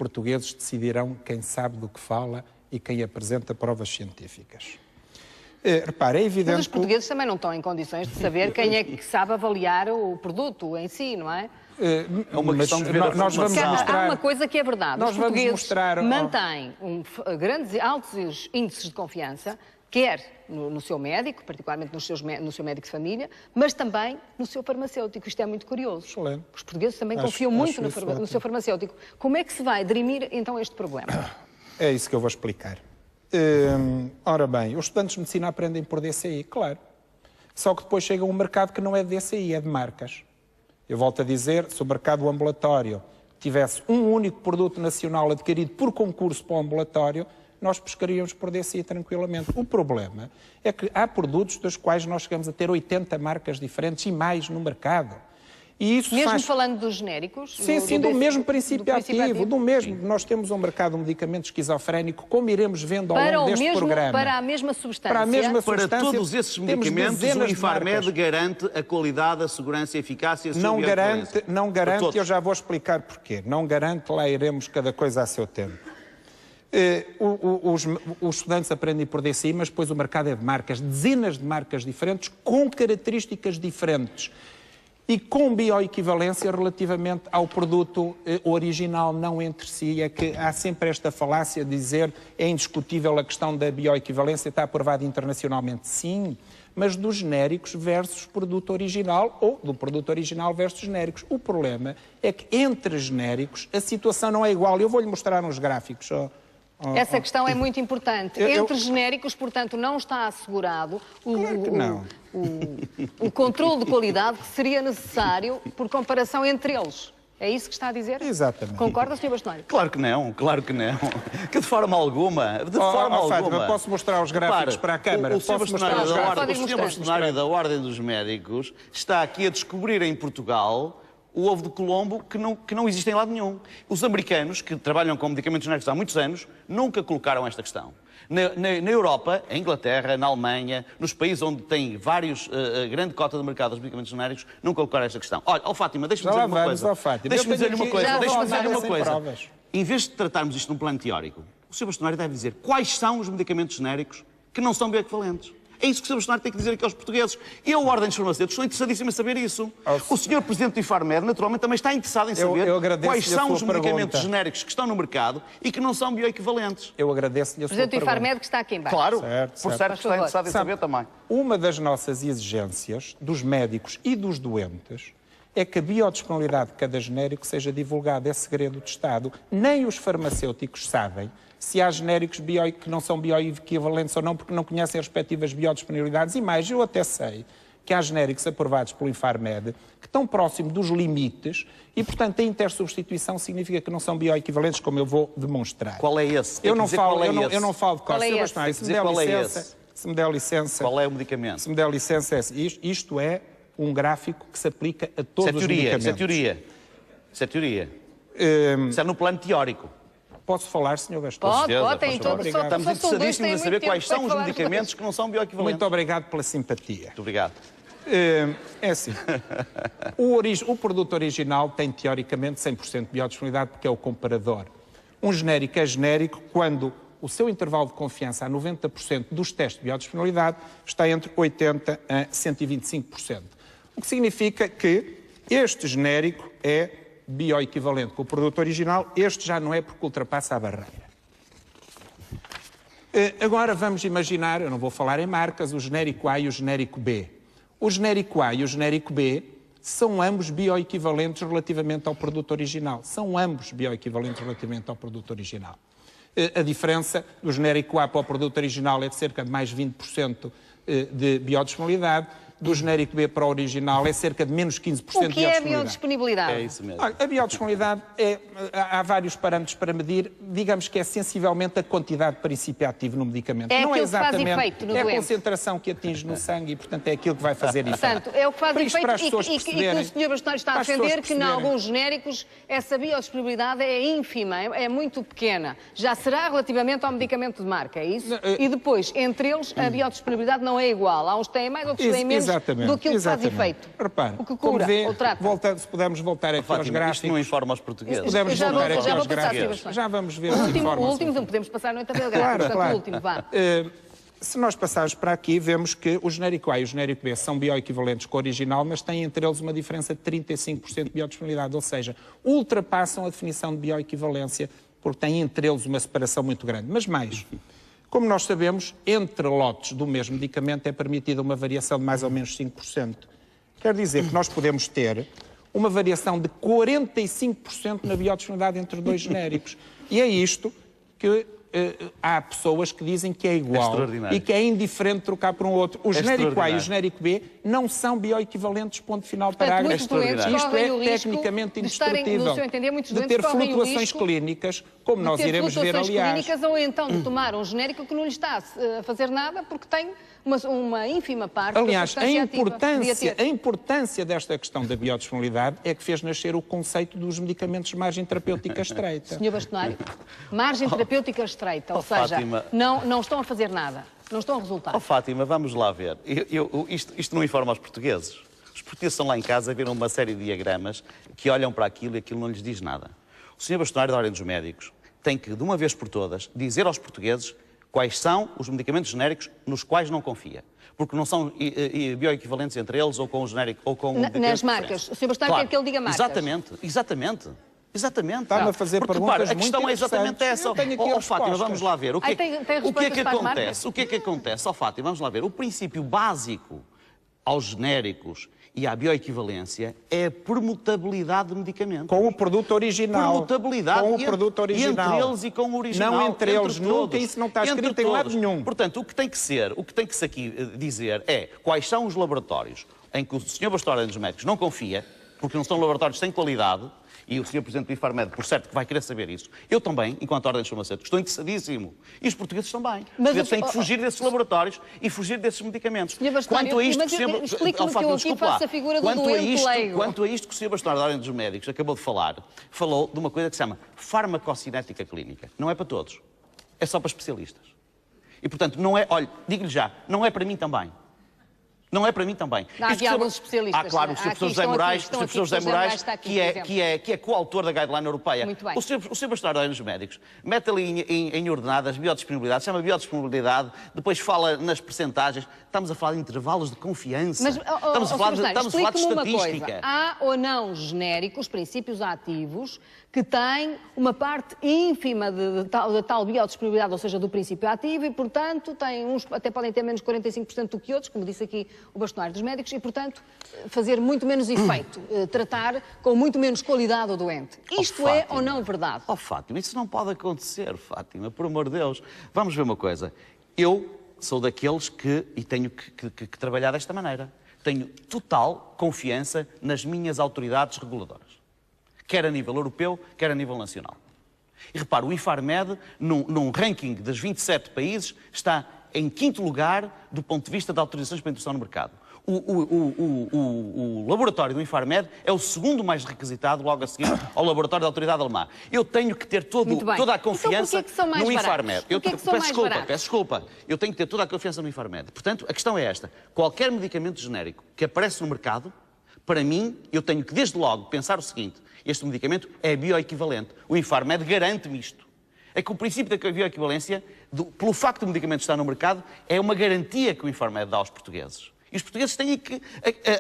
portugueses decidirão quem sabe do que fala e quem apresenta provas científicas. Repare, é evidente... Mas os portugueses também não estão em condições de saber quem é que sabe avaliar o produto em si, não é? É uma questão de ver a nós vamos mostrar... Há uma coisa que é verdade. Nós os portugueses vamos mostrar... mantêm altos índices de confiança, quer no seu médico, particularmente no seu médico de família, mas também no seu farmacêutico. Isto é muito curioso. Excelente. Os portugueses também confiam muito no seu farmacêutico. Como é que se vai dirimir, então, este problema? É isso que eu vou explicar. Ora bem, os estudantes de medicina aprendem por DCI, claro. Só que depois chega um mercado que não é de DCI, é de marcas. Eu volto a dizer, se o mercado ambulatório tivesse um único produto nacional adquirido por concurso para o ambulatório, nós pescaríamos por DCI tranquilamente. O problema é que há produtos dos quais nós chegamos a ter 80 marcas diferentes e mais no mercado. E isso mesmo falando dos genéricos? Sim, do mesmo princípio ativo, do mesmo. Nós temos um mercado de medicamento esquizofrénico, como iremos vendo ao longo deste programa. Para a mesma substância? Para todos esses medicamentos, o Infarmed garante a qualidade, a segurança, a eficácia, a segurança. Não garante, eu já vou explicar porquê. Não garante, lá iremos cada coisa a seu tempo. Os estudantes aprendem por DCI, mas depois o mercado é de marcas, dezenas de marcas diferentes, com características diferentes. E com bioequivalência relativamente ao produto original, não entre si. É que há sempre esta falácia de dizer é indiscutível a questão da bioequivalência, está aprovada internacionalmente. Sim, mas dos genéricos versus produto original ou do produto original versus genéricos. O problema é que entre genéricos a situação não é igual. Eu vou-lhe mostrar uns gráficos. Essa questão é muito importante. Entre genéricos, portanto, não está assegurado o controle de qualidade que seria necessário por comparação entre eles. É isso que está a dizer? Exatamente. Concorda, Sr. Bastonário? Claro que não. Que de forma alguma. Fátima, eu posso mostrar os gráficos para a Câmara? O Sr. Bastonário da Ordem dos Médicos está aqui a descobrir em Portugal o ovo de Colombo que não existe em lado nenhum. Os americanos, que trabalham com medicamentos genéricos há muitos anos, nunca colocaram esta questão. Na Europa, em Inglaterra, na Alemanha, nos países onde tem grande cota de mercado dos medicamentos genéricos, nunca colocaram esta questão. Olha, Fátima, deixa-me dizer uma coisa. Deixa-me dizer-lhe uma coisa. Em vez de tratarmos isto num plano teórico, o Sr. Bastonário deve dizer quais são os medicamentos genéricos que não são bioequivalentes. É isso que o Sr. Bastonário tem que dizer aqui aos portugueses. Eu, a Ordem dos Farmacêuticos, estou interessadíssimo em saber isso. O Sr. Presidente do Infarmed, naturalmente, também está interessado em saber quais são os medicamentos genéricos que estão no mercado e que não são bioequivalentes. Eu agradeço-lhe a sua pergunta. Presidente do pergunta. Infarmed que está aqui em baixo. Claro, certo. Por certo está interessado em saber também. Uma das nossas exigências, dos médicos e dos doentes, é que a biodisponibilidade de cada genérico seja divulgada. É segredo de Estado. Nem os farmacêuticos sabem se há genéricos que não são bioequivalentes ou não, porque não conhecem as respectivas biodisponibilidades. E mais, eu até sei que há genéricos aprovados pelo Infarmed que estão próximos dos limites e, portanto, a intersubstituição significa que não são bioequivalentes, como eu vou demonstrar. Qual é esse? Eu não falo de cor. Se me der licença. Qual é o medicamento? Se me der licença, isto é um gráfico que se aplica a todos os medicamentos. Isso é teoria. Isso é no plano teórico. Posso falar, Sr. Bastonário? Pode, tem todo. Estamos interessadíssimos em saber quais são os medicamentos que não são bioequivalentes. Muito obrigado pela simpatia. Muito obrigado. É assim, o produto original tem teoricamente 100% de biodisponibilidade porque é o comparador. Um genérico é genérico quando o seu intervalo de confiança a 90% dos testes de biodisponibilidade está entre 80% a 125%. O que significa que este genérico é bioequivalente com o produto original, este já não é porque ultrapassa a barreira. Agora vamos imaginar, eu não vou falar em marcas, o genérico A e o genérico B. O genérico A e o genérico B são ambos bioequivalentes relativamente ao produto original. São ambos bioequivalentes relativamente ao produto original. A diferença do genérico A para o produto original é de cerca de mais 20% de biodisponibilidade. Do genérico B para o original é cerca de menos 15% de biodisponibilidade. O que é a biodisponibilidade? É isso mesmo. Olha, a biodisponibilidade há vários parâmetros para medir. Digamos que é sensivelmente a quantidade de princípio ativo no medicamento. É não aquilo é exatamente, que faz efeito no doente. doente. A concentração que atinge no sangue e, portanto, é aquilo que vai fazer efeito. Portanto, é o que faz efeito para as pessoas e que o Sr. Bastonário está a defender que, em alguns genéricos, essa biodisponibilidade é ínfima, é muito pequena. Já será relativamente ao medicamento de marca, é isso? E depois, entre eles, a biodisponibilidade não é igual. Há uns que têm mais, outros têm menos. do que faz efeito. Repare, o que cura ou trata. Se pudermos voltar aqui aos gráficos... Isto não informa aos portugueses. Podemos voltar aqui aos gráficos. Já vamos ver se informa. O último não podemos passar, não é também o gráfico. Portanto, o último, vá. Se nós passarmos para aqui, vemos que o genérico A e o genérico B são bioequivalentes com o original, mas têm entre eles uma diferença de 35% de biodisponibilidade, ou seja, ultrapassam a definição de bioequivalência, porque têm entre eles uma separação muito grande. Mas mais, como nós sabemos, entre lotes do mesmo medicamento é permitida uma variação de mais ou menos 5%. Quer dizer que nós podemos ter uma variação de 45% na biodisponibilidade entre dois genéricos. E é isto que... há pessoas que dizem que é igual e que é indiferente trocar por um outro. O genérico A e o genérico B não são bioequivalentes, ponto final, parágrafo. Isto é tecnicamente indestrutível. De ter flutuações clínicas, como nós iremos ver, aliás. Ou então de tomar um genérico que não lhe está a fazer nada porque tem uma ínfima parte da substância ativa. A importância desta questão da biodisponibilidade é que fez nascer o conceito dos medicamentos de margem terapêutica estreita. Sr. Bastonário, margem terapêutica estreita, ou seja, Fátima, não estão a fazer nada, não estão a resultar. Fátima, vamos lá ver. Isto não informa aos portugueses. Os portugueses estão lá em casa a ver uma série de diagramas que olham para aquilo e aquilo não lhes diz nada. O Sr. Bastonário da Ordem dos Médicos tem que, de uma vez por todas, dizer aos portugueses quais são os medicamentos genéricos nos quais não confia. Porque não são bioequivalentes entre eles ou com o genérico ou com o nas marcas. O Sr. Bastonário quer que ele diga marcas. Exatamente. Está-me a fazer perguntas muito a questão é exatamente essa. Fátima, vamos lá ver. O que é que acontece? O que é que acontece? Fátima, vamos lá ver. O princípio básico aos genéricos e à bioequivalência é a permutabilidade de medicamentos. Com o produto original. Permutabilidade. Com o produto original. Entre eles e com o original. Não entre eles, nunca. Isso não está escrito em lado nenhum. Portanto, o que tem que se aqui dizer é quais são os laboratórios em que o Sr. Bastonário dos Médicos não confia, porque não são laboratórios sem qualidade, e o Sr. Presidente do Infarmed, por certo, que vai querer saber isso. Eu também, enquanto Ordem dos Farmacêuticos, estou interessadíssimo. E os portugueses também. Mas têm que fugir desses laboratórios e fugir desses medicamentos. Quanto a isto, quanto a isto que o Sr. Bastonário da Ordem dos Médicos acabou de falar, falou de uma coisa que se chama farmacocinética clínica. Não é para todos. É só para especialistas. E, portanto, não é... Olha, digo-lhe já, não é para mim também. Não é para mim também. Há aqui alguns especialistas. Claro, o Sr. Professor José Moraes, que é coautor da guideline europeia. Muito bem. O Sr. Bastonário da Ordem dos Médicos mete ali em ordenadas biodisponibilidade, chama biodisponibilidade, depois fala nas percentagens. Estamos a falar de intervalos de confiança. Mas, estamos a falar de estatística. Há ou não genéricos, princípios ativos, que têm uma parte ínfima de tal biodisponibilidade, ou seja, do princípio ativo, e, portanto, uns até podem ter menos 45% do que outros, como disse aqui o Bastonário dos Médicos, e, portanto, fazer muito menos efeito, tratar com muito menos qualidade o doente. Isto é ou não verdade? Fátima, isso não pode acontecer, Fátima, por amor de Deus. Vamos ver uma coisa. Eu sou daqueles e tenho que trabalhar desta maneira. Tenho total confiança nas minhas autoridades reguladoras. Quer a nível europeu, quer a nível nacional. E repara, o Infarmed, num ranking dos 27 países, está em 5º lugar do ponto de vista de autorizações para introdução no mercado. O laboratório do Infarmed é o segundo mais requisitado, logo a seguir ao laboratório da autoridade alemã. Eu tenho que ter toda a confiança no Infarmed. Peço desculpa. Eu tenho que ter toda a confiança no Infarmed. Portanto, a questão é esta. Qualquer medicamento genérico que aparece no mercado, para mim, eu tenho que desde logo pensar o seguinte: este medicamento é bioequivalente. O Infarmed garante-me isto. É que o princípio da bioequivalência, pelo facto do medicamento estar no mercado, é uma garantia que o Infarmed dá aos portugueses. E os portugueses têm que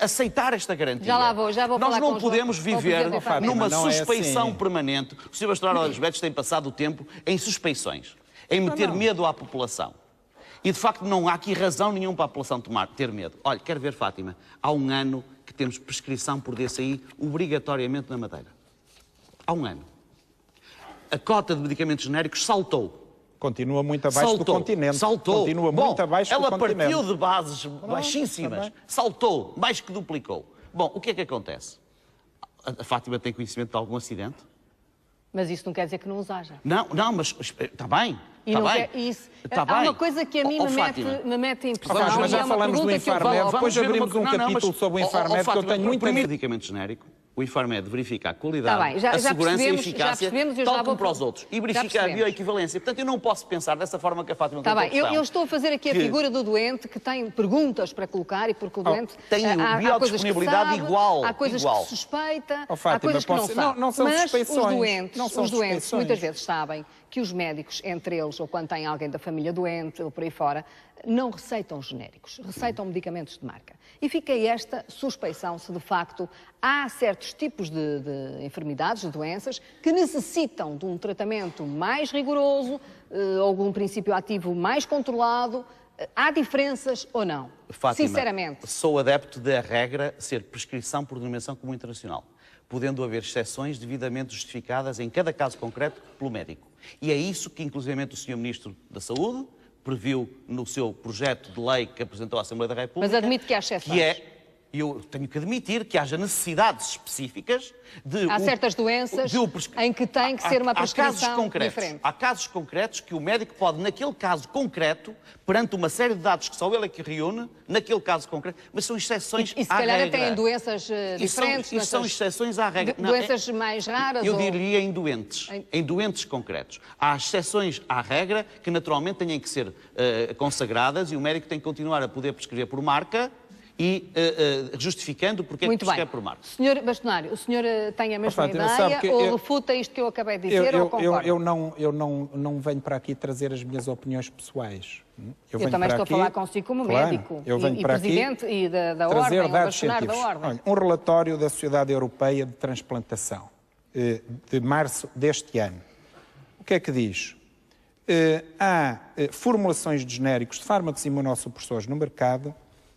aceitar esta garantia. Já vou Nós não podemos viver numa suspeição assim. permanente. O Sr. Bastonário dos Médicos tem passado o tempo em suspeições, em meter medo à população. E, de facto, não há aqui razão nenhuma para a população ter medo. Olha, quero ver, Fátima, há um ano que temos prescrição por DCI obrigatoriamente na Madeira. Há um ano. A cota de medicamentos genéricos saltou. Continua muito abaixo do continente. Saltou. Continua muito abaixo do continente. Ela partiu de bases baixíssimas. Saltou. Mais que duplicou. Bom, o que é que acontece? A Fátima tem conhecimento de algum acidente? Mas isso não quer dizer que não os haja. Não, mas está bem. Há uma coisa que a mim me mete impressão. Mas já falamos do Infarmed, depois abrimos um capítulo sobre o Infarmed, que eu tenho muito... medicamento genérico, O Infarmed verifica a qualidade, Tá bem, já a segurança e a eficácia, tal como para os vou... outros. E verifica a bioequivalência. Portanto, eu não posso pensar dessa forma que a Fátima colocou. Está bem, questão, eu estou a fazer aqui a figura do doente que tem perguntas para colocar e porque o doente tem há coisas que sabe, igual. Há coisas que suspeita, Fátima, há coisas que não sabe. Não são Mas suspeições. os doentes muitas vezes sabem que os médicos, entre eles, ou quando tem alguém da família doente, ou por aí fora, não receitam genéricos, receitam medicamentos de marca. E fica esta suspeição se, de facto, há certos tipos de enfermidades, de doenças, que necessitam de um tratamento mais rigoroso, ou de um princípio ativo mais controlado. Há diferenças ou não? Fátima, sinceramente. Sou adepto da regra ser prescrição por denominação comum internacional, podendo haver exceções devidamente justificadas em cada caso concreto pelo médico. E é isso que, inclusivamente, o Sr. Ministro da Saúde previu no seu projeto de lei que apresentou à Assembleia da República. Mas admite que há exceções. Eu tenho que admitir que haja necessidades específicas de... Há certas doenças em que tem que ser uma prescrição diferente. Há casos concretos que o médico pode, naquele caso concreto, perante uma série de dados que só ele é que reúne, naquele caso concreto, mas são exceções à regra. E se calhar até em doenças diferentes. E são exceções à regra. Doenças mais raras? Eu diria em doentes. Em doentes concretos. Há exceções à regra que naturalmente têm que ser consagradas e o médico tem que continuar a poder prescrever por marca e justificando porque é que prescreve por marca. Senhor Bastonário, o senhor tem a mesma ideia ou refuta isto que eu acabei de dizer ou concorda? Eu não venho para aqui trazer as minhas opiniões pessoais. Eu também estou a falar consigo como médico e presidente e da Ordem, Bastonário da Ordem. Olha, um relatório da Sociedade Europeia de Transplantação, de março deste ano. O que é que diz? Há formulações de genéricos de fármacos imunossupressores no mercado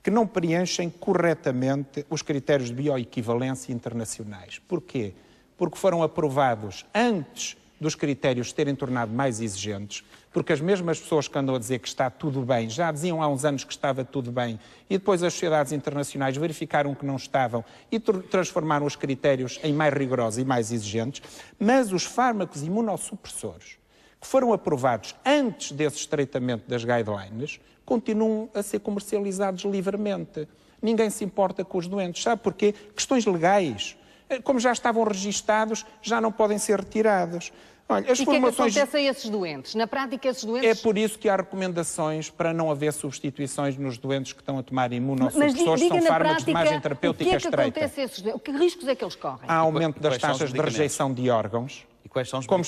que não preenchem corretamente os critérios de bioequivalência internacionais. Porquê? Porque foram aprovados antes dos critérios se terem tornado mais exigentes, porque as mesmas pessoas que andam a dizer que está tudo bem, já diziam há uns anos que estava tudo bem, e depois as sociedades internacionais verificaram que não estavam e transformaram os critérios em mais rigorosos e mais exigentes, mas os fármacos imunossupressores, que foram aprovados antes desse estreitamento das guidelines, continuam a ser comercializados livremente. Ninguém se importa com os doentes. Sabe porquê? Questões legais. Como já estavam registados, já não podem ser retirados. Olha, as formulações... E o que é que acontece a esses doentes? Na prática, esses doentes... É por isso que há recomendações para não haver substituições nos doentes que estão a tomar imunossupressores, são fármacos de margem terapêutica estreita. O que é que acontece a esses doentes? Que riscos é que eles correm? Há aumento das taxas de rejeição de órgãos. Quais são os como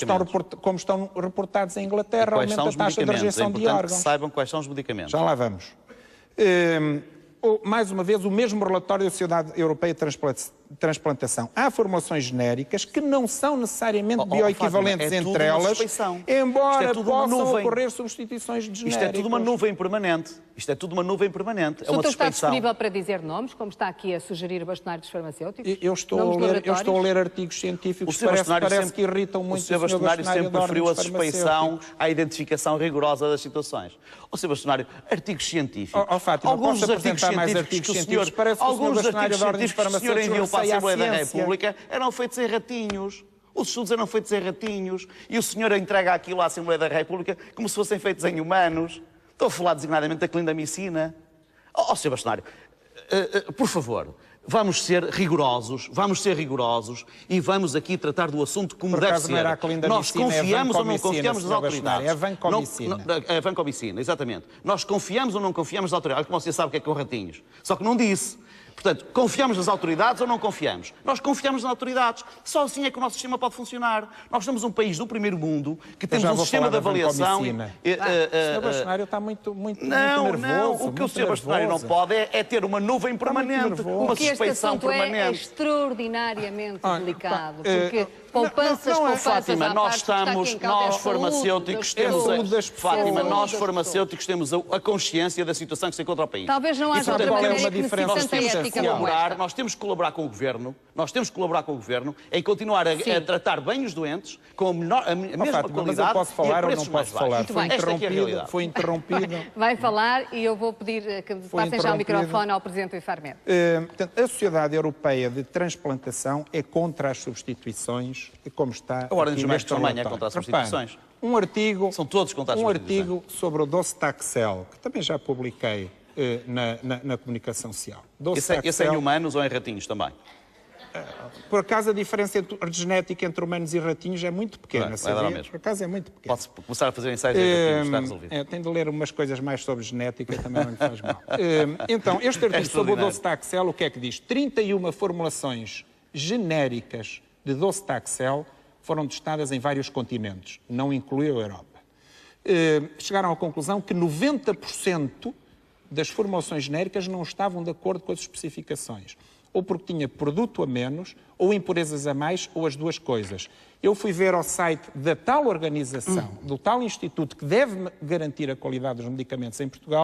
estão reportados em Inglaterra, aumenta a taxa de rejeição de órgãos. Que saibam quais são os medicamentos. Já lá vamos. Mais uma vez, o mesmo relatório da Sociedade Europeia de Transplantação. Há formulações genéricas que não são necessariamente bioequivalentes entre elas, embora possam ocorrer substituições de genéricos. Isto é tudo uma nuvem permanente. Isto é tudo uma nuvem permanente. É uma suspeição. Está disponível para dizer nomes, como está aqui a sugerir o Bastonário dos Farmacêuticos? Eu estou a ler artigos científicos que parece que irritam muito o Sr. Bastonário sempre preferiu a suspeição à identificação rigorosa das situações. O Sr. Bastonário, artigos científicos. Fátima, alguns dos artigos científicos parece que o Sr. Bastonário da Ordem dos Farmacêuticos para a Assembleia da República eram feitos em ratinhos. Os estudos eram feitos em ratinhos e o senhor entrega aquilo à Assembleia da República como se fossem feitos em humanos. Estou a falar designadamente da clindamicina. Sr. Bastonário, por favor, vamos ser rigorosos e vamos aqui tratar do assunto como deve ser. Nós confiamos ou não confiamos nas autoridades? É a vancomicina. É a vancomicina, exatamente. Nós confiamos ou não confiamos nas autoridades? Como você sabe o que é com ratinhos. Só que não disse. Portanto, confiamos nas autoridades ou não confiamos? Nós confiamos nas autoridades. Só assim é que o nosso sistema pode funcionar. Nós somos um país do primeiro mundo que temos um sistema de avaliação... O Sr. Bastonário está muito nervoso. Não, o que o Sr. Bastonário não pode é ter uma nuvem permanente, uma suspeição permanente. É extraordinariamente delicado, porque poupanças Fátima, nós farmacêuticos temos a consciência da situação que se encontra o país. Talvez não haja outra maneira que necessitante ética como esta. Nós temos que colaborar com o Governo, em continuar a tratar bem os doentes, com a mesma qualidade mas eu posso falar e a ou não posso falar? Foi interrompido. Vai falar e eu vou pedir que passem já o microfone ao Presidente do Infarmed. A Sociedade Europeia de Transplantação é contra as substituições, como está a Ordem dos Médicos também é contra as substituições. São todos contra as substituições. Um artigo sobre o docetaxel, que também já publiquei na comunicação social. Esse é em humanos ou em ratinhos também? Por acaso a diferença genética entre humanos e ratinhos é muito pequena. Vai dar ao mesmo. Por acaso é muito pequena. Pode-se começar a fazer ensaios em ratinhos, está resolvido. Tenho de ler umas coisas mais sobre genética e também não lhe faz mal. Então, este artigo sobre o docetaxel, o que é que diz? 31 formulações genéricas de docetaxel foram testadas em vários continentes, não incluiu a Europa. Chegaram à conclusão que 90% das formulações genéricas não estavam de acordo com as especificações, ou porque tinha produto a menos, ou impurezas a mais, ou as duas coisas. Eu fui ver ao site da tal organização, do tal instituto que deve garantir a qualidade dos medicamentos em Portugal,